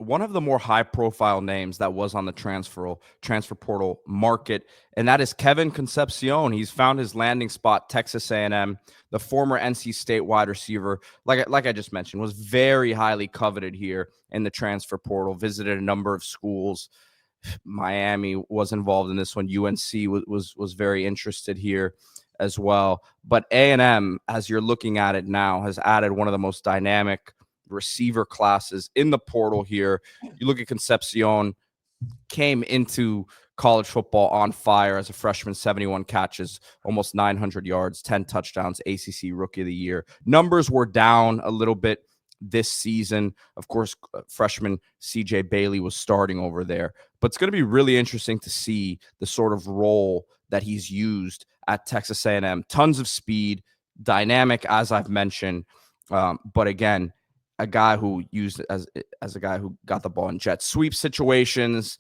one of the more high-profile names that was on the transfer portal market, and that is Kevin Concepcion. He's found his landing spot, Texas A&M. The former NC State wide receiver, like I just mentioned, was very highly coveted here in the transfer portal. Visited a number of schools. Miami was involved in this one. UNC was very interested here as well. But A&M, as you're looking at it now, has added one of the most dynamic receiver classes in the portal here. You look at Concepcion, came into college football on fire as a freshman, 71 catches, almost 900 yards, 10 touchdowns, ACC Rookie of the Year. Numbers were down a little bit this season. Of course, freshman CJ Bailey was starting over there. But it's going to be really interesting to see the sort of role that he's used at Texas A&M. Tons of speed, dynamic, as I've mentioned. But again, a guy who used as a guy who got the ball in jet sweep situations,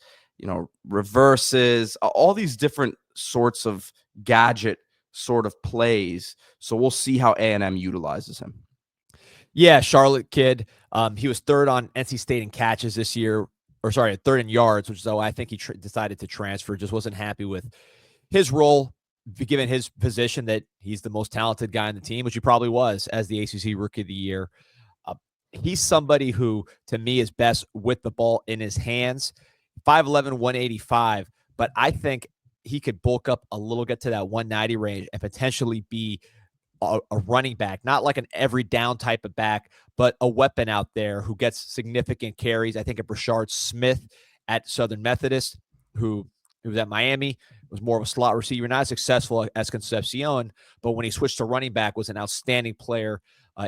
reverses, all these different sorts of gadget sort of plays. So we'll see how A&M utilizes him. Yeah, Charlotte kid. He was third on NC State in catches this year, third in yards, which though I think he decided to transfer. Just wasn't happy with his role, given his position that he's the most talented guy on the team, which he probably was as the ACC Rookie of the Year. He's somebody who, to me, is best with the ball in his hands. 5'11", 185, but I think he could bulk up a little, get to that 190 range, and potentially be a running back, not like an every down type of back, but a weapon out there who gets significant carries. I think of Brashard Smith at Southern Methodist, who was at Miami, was more of a slot receiver, not as successful as Concepcion, but when he switched to running back, was an outstanding player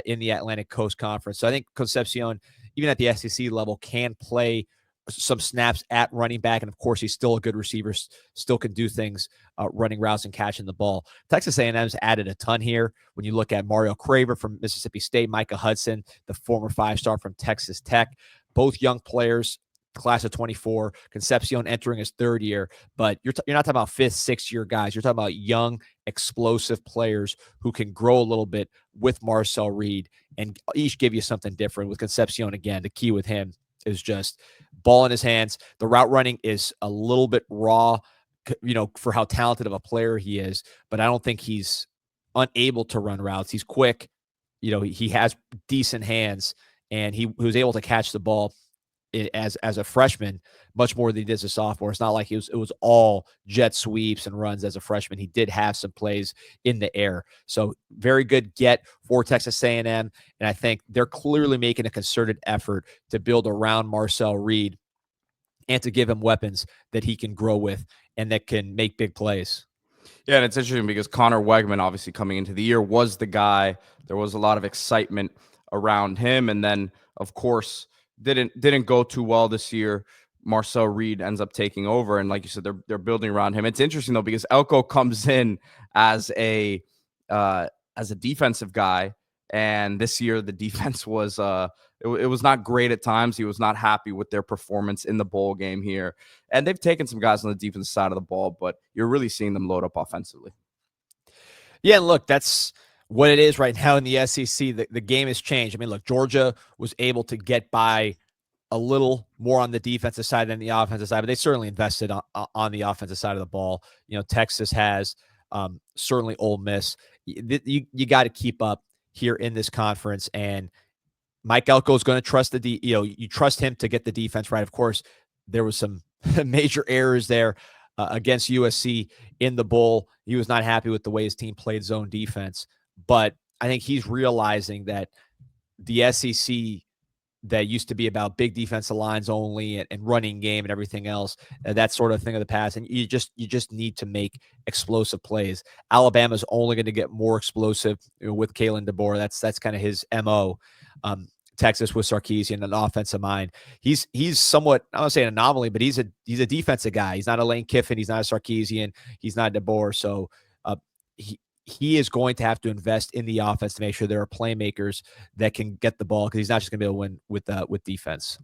in the Atlantic Coast Conference. So I think Concepcion, even at the SEC level, can play some snaps at running back. And of course, he's still a good receiver, still can do things running routes and catching the ball. Texas A&M's added a ton here. When you look at Mario Craver from Mississippi State, Micah Hudson, the former 5-star from Texas Tech, both young players, class of 24, Concepcion entering his third year, but you're not talking about 5th, 6th year guys. You're talking about young, explosive players who can grow a little bit with Marcel Reed and each give you something different. With Concepcion, again, the key with him is just ball in his hands. The route running is a little bit raw, for how talented of a player he is, but I don't think he's unable to run routes. He's quick. He has decent hands, and he was able to catch the ball as a freshman much more than he did as a sophomore. It's not like it was all jet sweeps and runs as a freshman. He did have some plays in the air. So very good get for Texas A&M. And I think they're clearly making a concerted effort to build around Marcel Reed and to give him weapons that he can grow with and that can make big plays. Yeah, and it's interesting because Connor Wegman, obviously coming into the year, was the guy. There was a lot of excitement around him. And then, of course, didn't go too well this year. Marcel Reed ends up taking over, and like you said, they're building around him. It's interesting though because Elko comes in as a defensive guy, and this year the defense was it was not great at times. He was not happy with their performance in the bowl game here, and they've taken some guys on the defensive side of the ball, but you're really seeing them load up offensively. Yeah, look, that's what it is right now in the SEC. The game has changed. I mean, look, Georgia was able to get by a little more on the defensive side than the offensive side, but they certainly invested on the offensive side of the ball. Texas has, certainly Ole Miss. You got to keep up here in this conference, and Mike Elko is going to trust you trust him to get the defense right. Of course, there was some major errors there against USC in the bowl. He was not happy with the way his team played zone defense. But I think he's realizing that the SEC that used to be about big defensive lines only and running game and everything else, that sort of thing of the past. And you just need to make explosive plays. Alabama's only going to get more explosive with Kalen DeBoer. That's kind of his MO. Texas with Sarkisian, an offensive mind. He's somewhat, I don't say an anomaly, but he's a defensive guy. He's not a Lane Kiffin. He's not a Sarkisian. He's not DeBoer. So he is going to have to invest in the offense to make sure there are playmakers that can get the ball, because he's not just going to be able to win with defense.